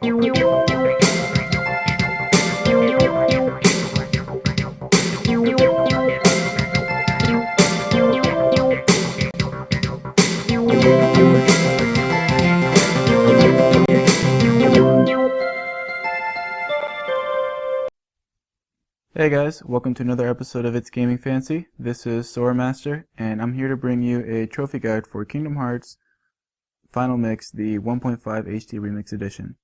Hey guys, welcome to another episode of It's Gaming Fancy. This is Sora Master, and I'm here to bring you a trophy guide for Kingdom Hearts Final Mix, the 1.5 HD Remix Edition.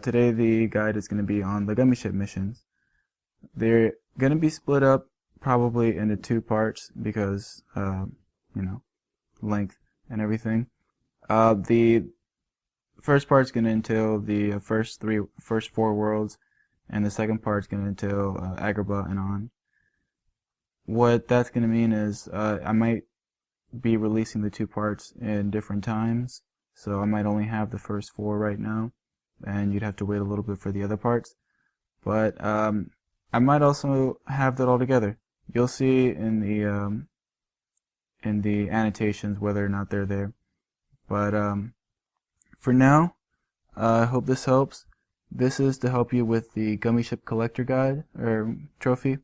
Today the guide is going to be on the Gummy Ship missions. They're going to be split up probably into two parts because, length and everything. The first part's going to entail the first four worlds, and the second part's going to entail Agrabah and on. What that's going to mean is I might be releasing the two parts in different times, so I might only have the first four right now, and you'd have to wait a little bit for the other parts. But I might also have that all together. You'll see in the annotations whether or not they're there. But for now, I hope this helps. This is to help you with the Gummy Ship Collector Guide, or trophy.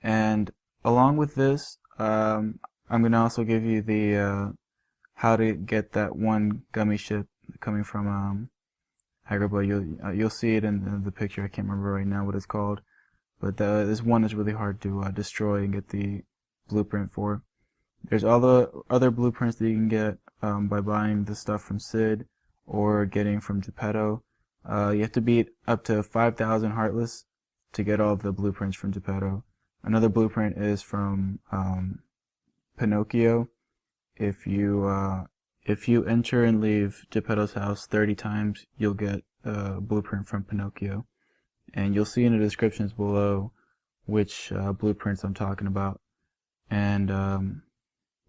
And along with this, I'm going to also give you the how to get that one Gummy Ship coming from Agrabah. You'll see it in the picture. I can't remember right now what it's called. But this one is really hard to destroy and get the blueprint for. There's all the other blueprints that you can get by buying the stuff from Sid or getting from Geppetto. You have to beat up to 5,000 Heartless to get all of the blueprints from Geppetto. Another blueprint is from Pinocchio. If you enter and leave Geppetto's house 30 times, you'll get a blueprint from Pinocchio. And you'll see in the descriptions below which blueprints I'm talking about. And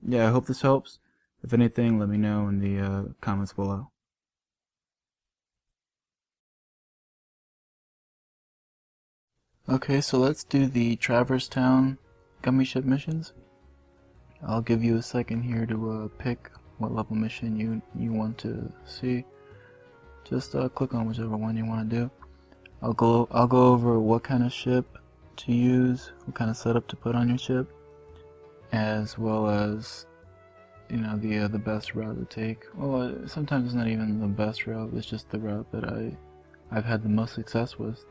yeah, I hope this helps. If anything, let me know in the comments below. Okay, so let's do the Traverse Town Gummy Ship missions. I'll give you a second here to pick what level mission you want to see. Just click on whichever one you want to do. I'll go over what kind of ship to use, what kind of setup to put on your ship, as well as the best route to take. Well, sometimes it's not even the best route; it's just the route that I've had the most success with.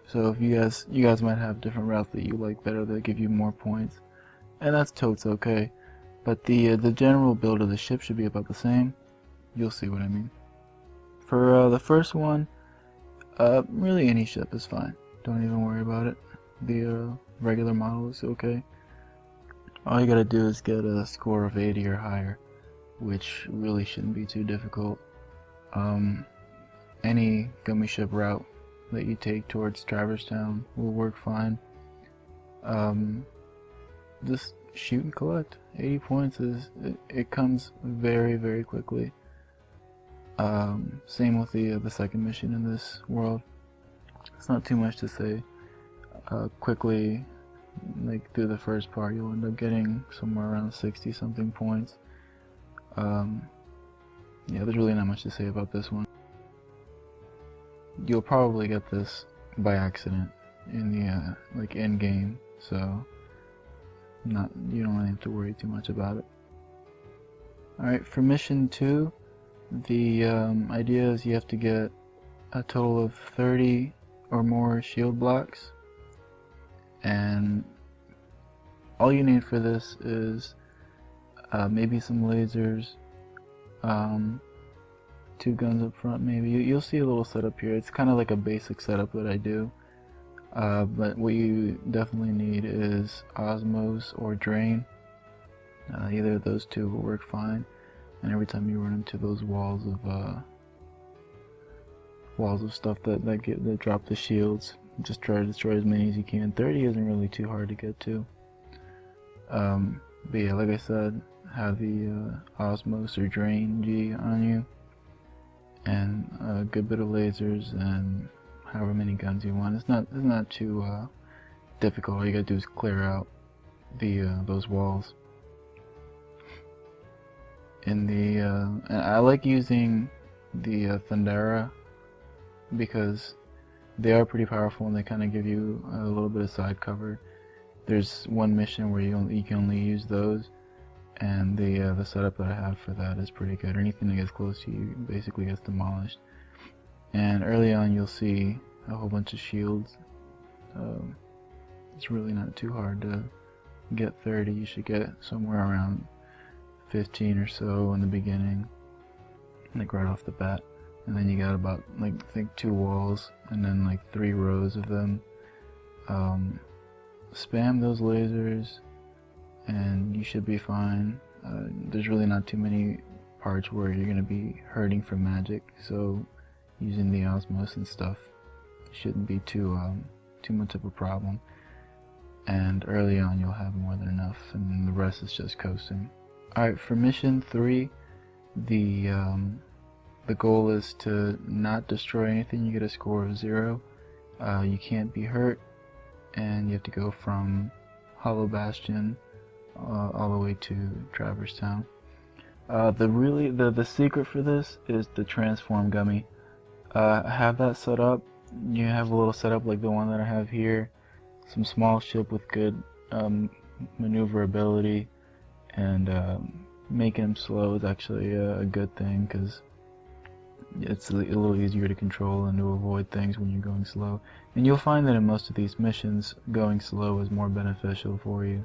So if you guys might have different routes that you like better that give you more points, and that's totes okay. But the general build of the ship should be about the same. You'll see what I mean. For the first one, really any ship is fine. Don't even worry about it. The regular model is okay. All you gotta do is get a score of 80 or higher, which really shouldn't be too difficult. Any Gummy Ship route that you take towards Traverse Town will work fine. Just shoot and collect. 80 points it comes very, very quickly. Same with the second mission in this world. It's not too much to say. Quickly, like through the first part, you'll end up getting somewhere around 60 something points. Yeah, there's really not much to say about this one. You'll probably get this by accident in the like end game, so you don't really have to worry too much about it. Alright, for mission 2, the idea is you have to get a total of 30 or more shield blocks, and all you need for this is maybe some lasers, 2 guns up front maybe. You'll see a little setup here. It's kind of like a basic setup that I do, but what you definitely need is Osmos or Drain. Either of those two will work fine, and every time you run into those walls of stuff that drop the shields, just try to destroy as many as you can. 30 isn't really too hard to get to. But yeah, like I said, have the Osmos or Drain G on you, and a good bit of lasers, and however many guns you want. It's not too difficult. All you gotta do is clear out those walls. And I like using the Thundera because they are pretty powerful and they kind of give you a little bit of side cover. There's one mission where you can only use those, and the setup that I have for that is pretty good. Anything that gets close to you basically gets demolished. And early on you'll see a whole bunch of shields. It's really not too hard to get 30. You should get somewhere around 15 or so in the beginning, like right off the bat. And then you got about, like, I think 2 walls and then like 3 rows of them. Spam those lasers and you should be fine. There's really not too many parts where you're going to be hurting from magic, so using the osmos and stuff shouldn't be too much of a problem. And early on you'll have more than enough, and the rest is just coasting. Alright, for mission 3, the goal is to not destroy anything. You get a score of 0. You can't be hurt, and you have to go from Hollow Bastion all the way to Traverse Town. The secret for this is the transform gummy. Have that set up. You have a little setup like the one that I have here. Some small ship with good maneuverability, and making them slow is actually a good thing because it's a little easier to control and to avoid things when you're going slow. And you'll find that in most of these missions, going slow is more beneficial for you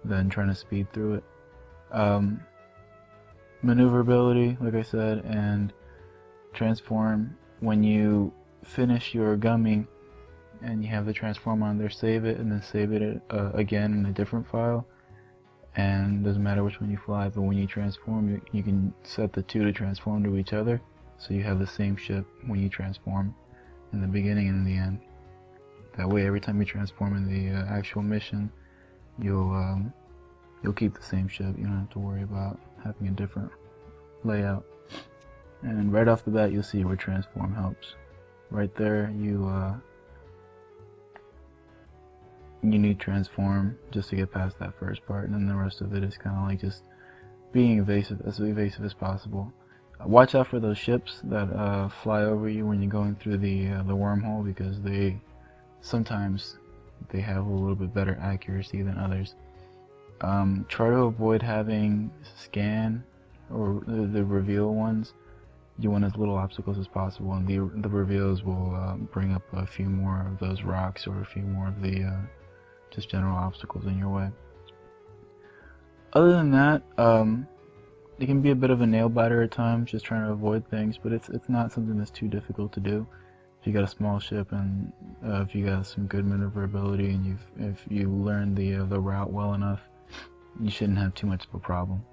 than trying to speed through it. Maneuverability, like I said, and transform. When you finish your gummy and you have the transform on there, save it and then save it again in a different file. And doesn't matter which one you fly, but when you transform, you can set the 2 to transform to each other, so you have the same ship when you transform in the beginning and in the end. That way, every time you transform in the actual mission, you'll keep the same ship. You don't have to worry about having a different layout. And right off the bat, you'll see where transform helps. Right there, you need transform just to get past that first part, and then the rest of it is kind of like just being evasive as possible. Watch out for those ships that fly over you when you're going through the wormhole, because sometimes they have a little bit better accuracy than others. Try to avoid having scan or the reveal ones. You want as little obstacles as possible, and the reveals will bring up a few more of those rocks or a few more of the just general obstacles in your way. Other than that, it can be a bit of a nail biter at times, just trying to avoid things, but it's not something that's too difficult to do. If you got a small ship and if you got some good maneuverability and if you learn the route well enough, you shouldn't have too much of a problem.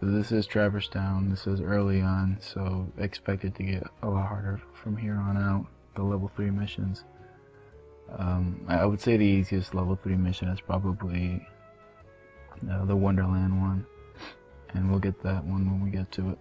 This is Traverse Town. This is early on, so expect it to get a lot harder from here on out. The level 3 missions. I would say the easiest level 3 mission is probably the Wonderland one, and we'll get that one when we get to it.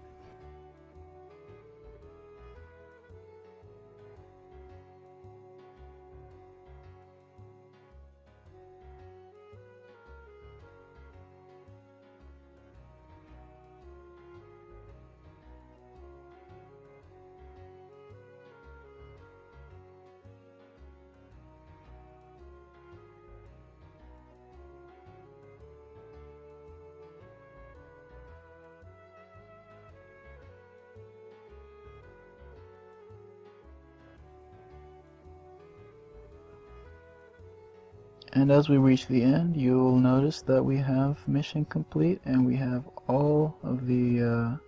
And as we reach the end, you'll notice that we have mission complete, and we have all of the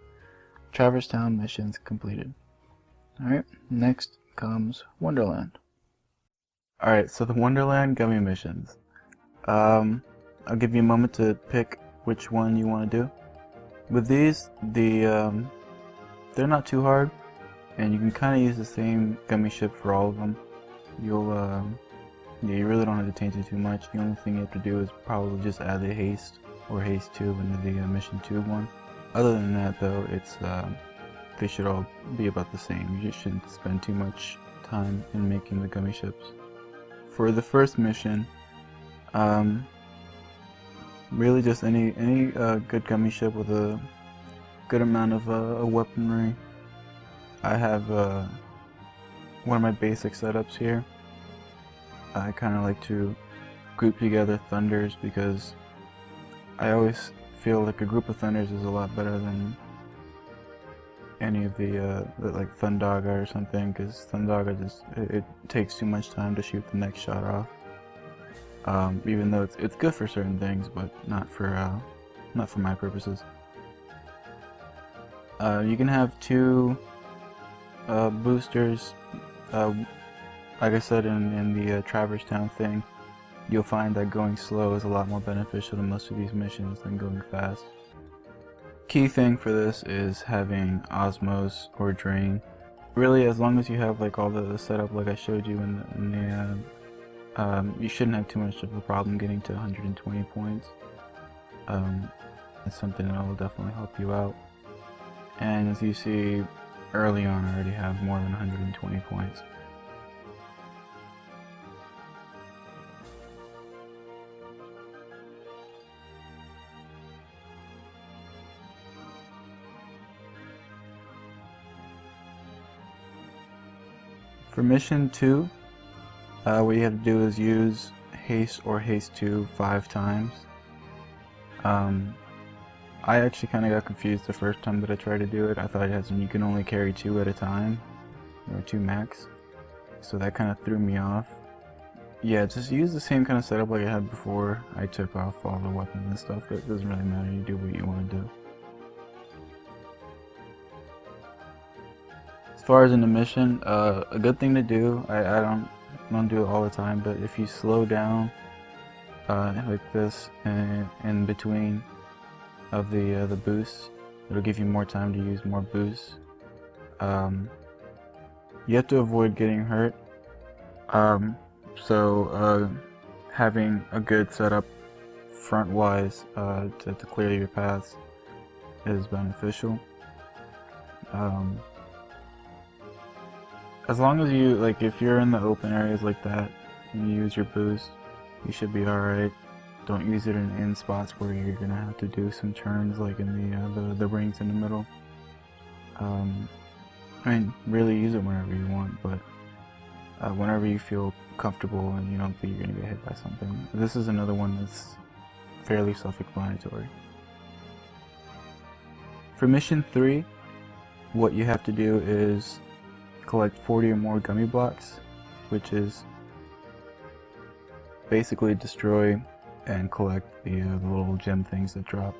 Traverse Town missions completed. Alright, next comes Wonderland. Alright, so the Wonderland gummy missions. I'll give you a moment to pick which one you want to do. With these, they're not too hard, and you can kind of use the same gummy ship for all of them. You really don't have to change it too much. The only thing you have to do is probably just add the haste or haste tube into the mission tube one. Other than that, though, they should all be about the same. You just shouldn't spend too much time in making the gummy ships. For the first mission, really just any good gummy ship with a good amount of weaponry. I have one of my basic setups here. I kind of like to group together thunders because I always feel like a group of thunders is a lot better than any of the like Thundaga or something, because Thundaga just it takes too much time to shoot the next shot off. Even though it's good for certain things, but not for my purposes. You can have two boosters. Like I said in the Traverse Town thing, you'll find that going slow is a lot more beneficial to most of these missions than going fast. Key thing for this is having Osmos or Drain. Really, as long as you have like all the setup like I showed you you shouldn't have too much of a problem getting to 120 points. It's something that will definitely help you out. And as you see, early on I already have more than 120 points. For mission 2, what you have to do is use haste or haste 2 5 times. I actually kind of got confused the first time that I tried to do it. I thought you can only carry 2 at a time, or 2 max, so that kind of threw me off. Yeah, just use the same kind of setup like I had before. I took off all the weapons and stuff, but it doesn't really matter, you do what you want to do. As far as in the mission, a good thing to do, I don't do it all the time, but if you slow down like this in between of the boosts, it'll give you more time to use more boosts. You have to avoid getting hurt, so having a good setup front-wise to clear your paths is beneficial. As long as you, like, if you're in the open areas like that and you use your boost, you should be alright. Don't use it in spots where you're gonna have to do some turns, like in the rings in the middle. I mean, really use it whenever you want, but whenever you feel comfortable and you don't think you're gonna get hit by something. This is another one that's fairly self-explanatory. For mission 3, what you have to do is collect 40 or more gummy blocks, which is basically destroy and collect the little gem things that drop.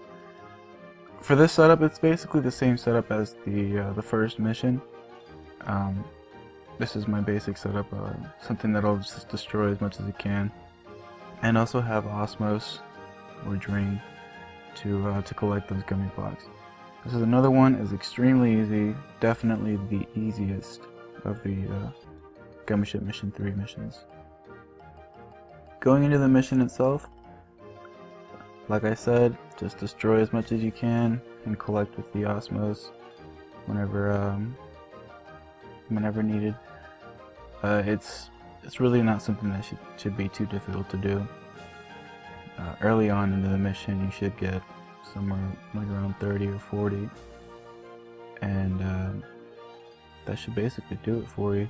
For this setup, it's basically the same setup as the first mission. This is my basic setup, something that'll just destroy as much as it can, and also have Osmos or Drain to collect those gummy blocks. This is another one, is extremely easy, definitely the easiest of the Gummy Ship Mission 3 missions. Going into the mission itself, like I said, just destroy as much as you can and collect with the Osmos whenever needed. It's really not something that should be too difficult to do. Early on into the mission, you should get somewhere like around 30 or 40, and that should basically do it for you.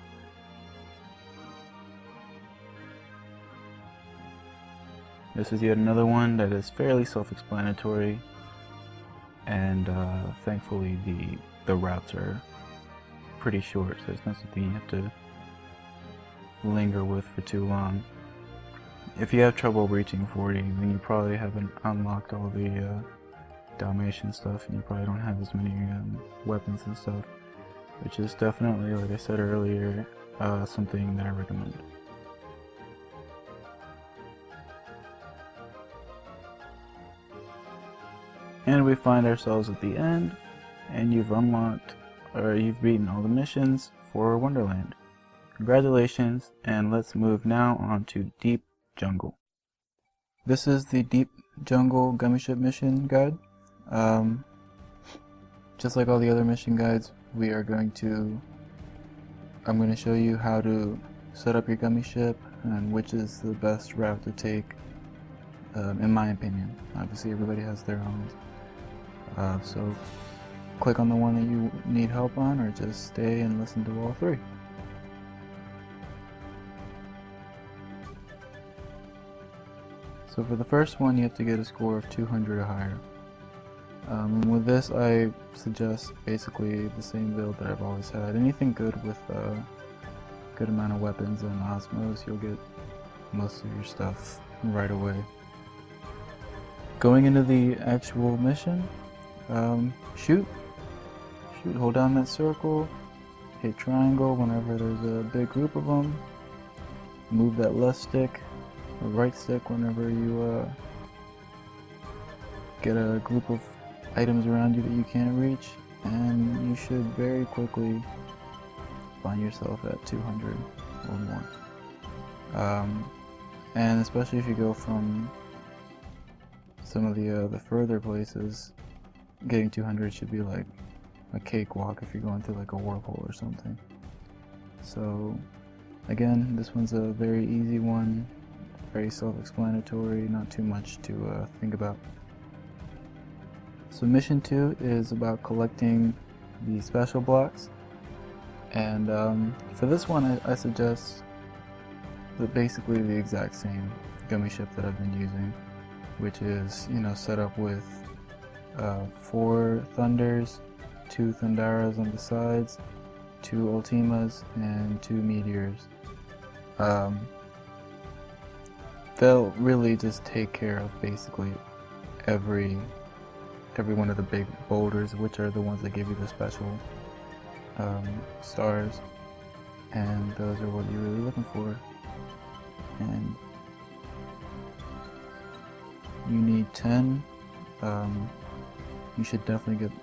This is yet another one that is fairly self-explanatory, and thankfully the routes are pretty short, so it's not something you have to linger with for too long. If you have trouble reaching 40, then you probably haven't unlocked all the Dalmatian stuff, and you probably don't have as many weapons and stuff, which is definitely, like I said earlier, something that I recommend. And we find ourselves at the end, and you've unlocked, or you've beaten all the missions for Wonderland. Congratulations, and let's move now on to Deep Jungle. This is the Deep Jungle Gummy Ship mission guide. Just like all the other mission guides, I'm going to show you how to set up your gummy ship and which is the best route to take, in my opinion. Obviously everybody has their own. So click on the one that you need help on, or just stay and listen to all three. So for the first one, you have to get a score of 200 or higher. And with this, I suggest basically the same build that I've always had. Anything good with a good amount of weapons and Osmos, you'll get most of your stuff right away. Going into the actual mission, shoot, hold down that circle, hit triangle whenever there's a big group of them, move that left stick or right stick whenever you get a group of items around you that you can't reach, and you should very quickly find yourself at 200 or more. And especially if you go from some of the further places, getting 200 should be like a cakewalk if you're going through like a whirlpool or something. So again, this one's a very easy one, very self-explanatory, not too much to think about. So mission 2 is about collecting the special blocks, and for this one I suggest basically the exact same gummy ship that I've been using, which is, you know, set up with 4 Thunders, 2 Thundaras on the sides, 2 Ultimas, and 2 Meteors. They'll really just take care of basically every one of the big boulders, which are the ones that give you the special stars, and those are what you're really looking for. And you need 10. You should definitely get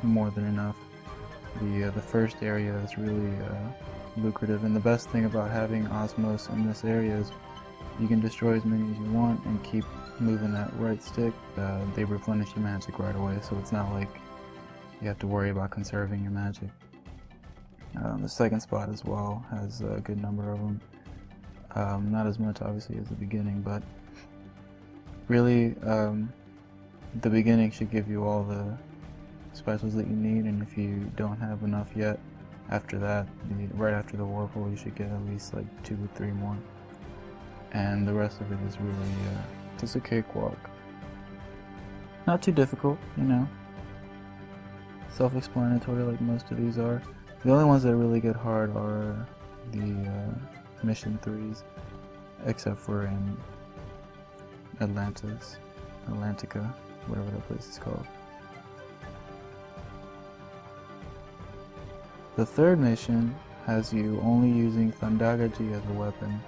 more than enough. The first area is really lucrative, and the best thing about having Osmos in this area is you can destroy as many as you want and keep moving that right stick. They replenish your magic right away, so it's not like you have to worry about conserving your magic. The second spot as well has a good number of them. Not as much obviously as the beginning, but really the beginning should give you all the specials that you need, and if you don't have enough yet, after that, right after the whirlpool, you should get at least like 2 or 3 more. And the rest of it is really just a cakewalk. Not too difficult, you know. Self-explanatory like most of these are. The only ones that really get hard are the mission 3s, except for in Atlantica, whatever that place is called. The third mission has you only using Thundaga G as a weapon,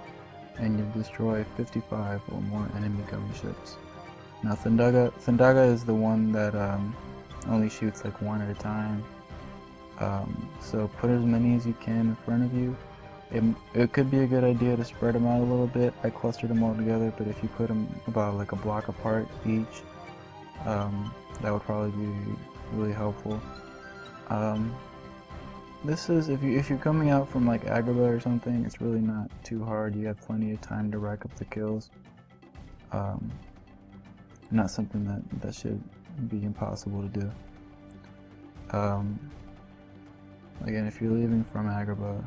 and you destroy 55 or more enemy gummy ships. Now Thundaga is the one that only shoots like 1 at a time. So put as many as you can in front of you. It could be a good idea to spread them out a little bit. I clustered them all together, but if you put them about like a block apart each, that would probably be really helpful. This is, if you're coming out from like Agrabah or something, it's really not too hard. You have plenty of time to rack up the kills. Not something that should be impossible to do. Again, if you're leaving from Agrabah,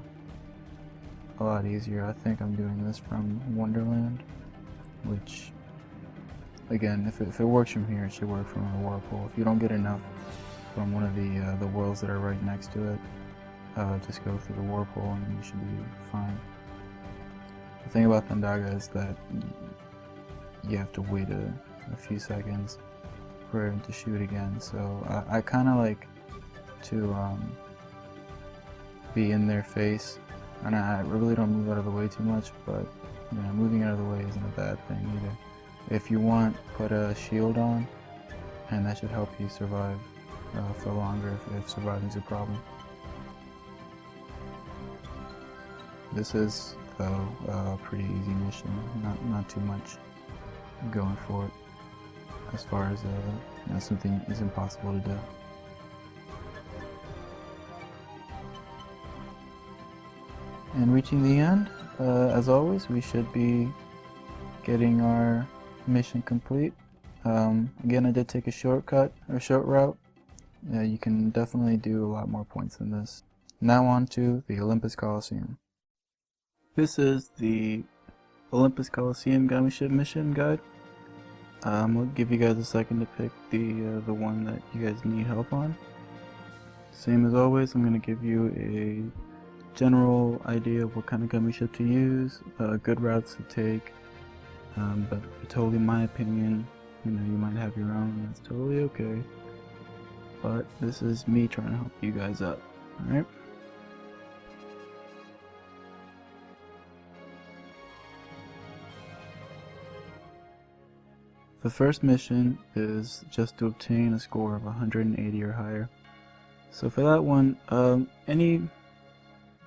a lot easier. I think I'm doing this from Wonderland, which, again, if it works from here, it should work from the Whirlpool. If you don't get enough from one of the worlds that are right next to it, just go through the Whirlpool and you should be fine. The thing about Thundaga is that you have to wait a few seconds for it to shoot again, so I kind of like to be in their face, and I really don't move out of the way too much, but you know, moving out of the way isn't a bad thing either. If you want, put a shield on, and that should help you survive for longer if surviving is a problem. This is, though, a pretty easy mission, not too much going for it, as far as you know, something is impossible to do. And reaching the end, as always, we should be getting our mission complete. Again, I did take a shortcut, or short route, You can definitely do a lot more points than this. Now on to the Olympus Coliseum. This is the Olympus Coliseum Gummy Ship Mission Guide. I'll give you guys a second to pick the one that you guys need help on. Same as always, I'm going to give you a general idea of what kind of gummy ship to use, good routes to take, but totally my opinion. You know, you might have your own, and that's totally okay. But this is me trying to help you guys out, alright? The first mission is just to obtain a score of 180 or higher. So for that one, any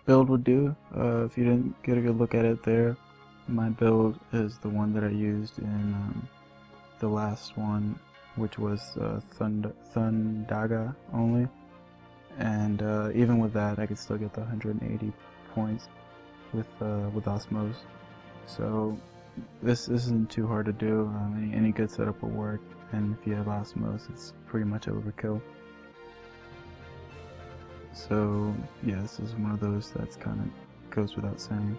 build would do. If you didn't get a good look at it there, my build is the one that I used in the last one, which was Thundaga only. And even with that, I could still get the 180 points with Osmose. So this isn't too hard to do. Any good setup will work, and if you have Osmose, it's pretty much overkill. So yeah, this is one of those that's kind of goes without saying.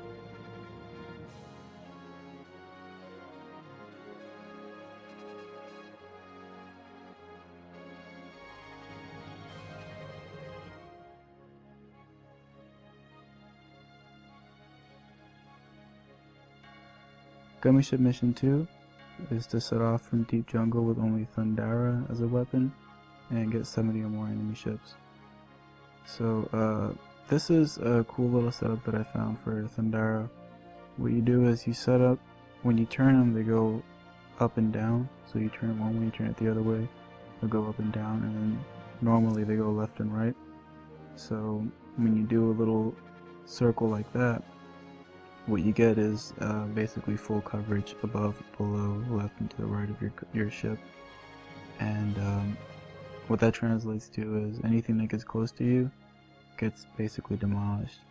Gummy Ship Mission 2 is to set off from Deep Jungle with only Thundara as a weapon and get 70 or more enemy ships. So this is a cool little setup that I found for Thundara. What you do is you set up, when you turn them they go up and down, so you turn it one way, you turn it the other way, they'll go up and down, and then normally they go left and right. So when you do a little circle like that, what you get is basically full coverage above, below, left, and to the right of your ship. And what that translates to is anything that gets close to you gets basically demolished.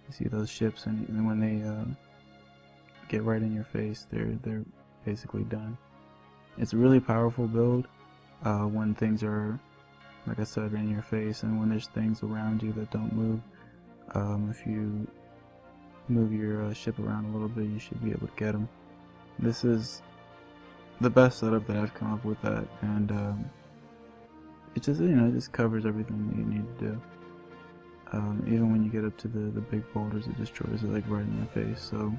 You see those ships, and when they get right in your face, they're basically done. It's a really powerful build when things are, like I said, in your face, and when there's things around you that don't move. If you move your ship around a little bit, you should be able to get them. This is the best setup that I've come up with that, and it just, you know, it just covers everything that you need to do. Even when you get up to the big boulders, it destroys it like right in your face. So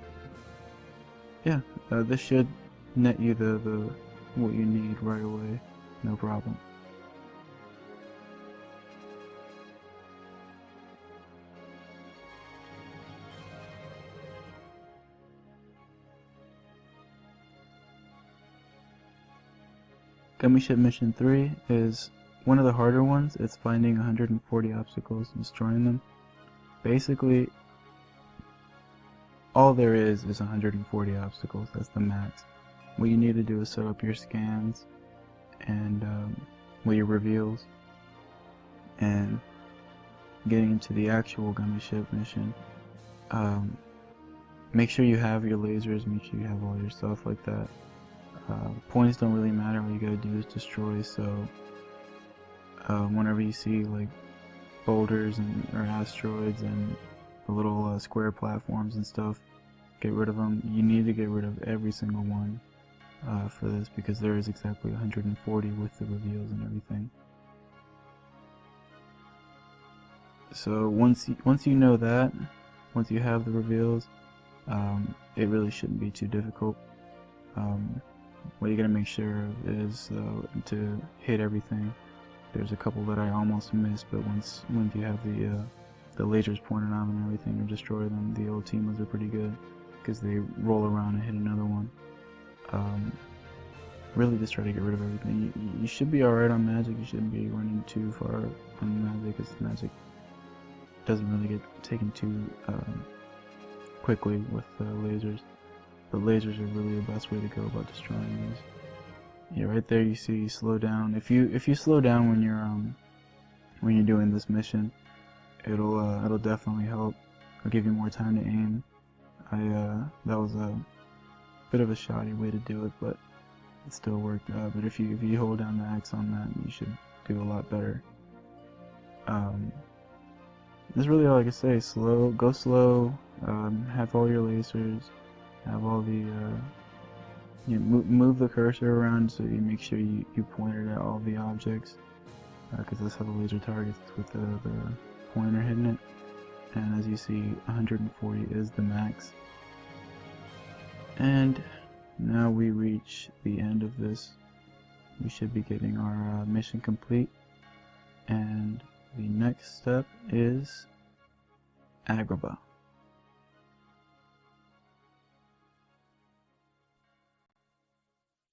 yeah, this should net you the what you need right away, no problem. Gummy Ship Mission 3 is one of the harder ones. It's finding 140 obstacles and destroying them. Basically, all there is 140 obstacles. That's the max. What you need to do is set up your scans and your reveals. And getting into the actual Gummy Ship mission, make sure you have your lasers, make sure you have all your stuff like that. Points don't really matter, all you gotta do is destroy. So whenever you see like boulders or asteroids and the little square platforms and stuff, get rid of them. You need to get rid of every single one for this, because there is exactly 140 with the reveals and everything. So once you know that, once you have the reveals, it really shouldn't be too difficult. What you gotta make sure of is to hit everything. There's a couple that I almost missed, but once you have the lasers pointed on them and everything, or destroy them, the old teamers are pretty good, because they roll around and hit another one. Really just try to get rid of everything. You should be alright on magic. You shouldn't be running too far on magic, because magic doesn't really get taken too quickly with lasers. But lasers are really the best way to go about destroying these. Yeah, right there you see slow down. If you slow down when you're doing this mission, it'll definitely help. It'll give you more time to aim. That was a bit of a shoddy way to do it, but it still worked. But if you hold down the X on that, you should do a lot better. That's really all I can say. Slow, go slow. Have all your lasers. Have all the move the cursor around so you make sure you point it at all the objects, because that's how the laser targets, with the pointer hitting it. And as you see, 140 is the max. And now we reach the end of this. We should be getting our mission complete. And the next step is Agrabah.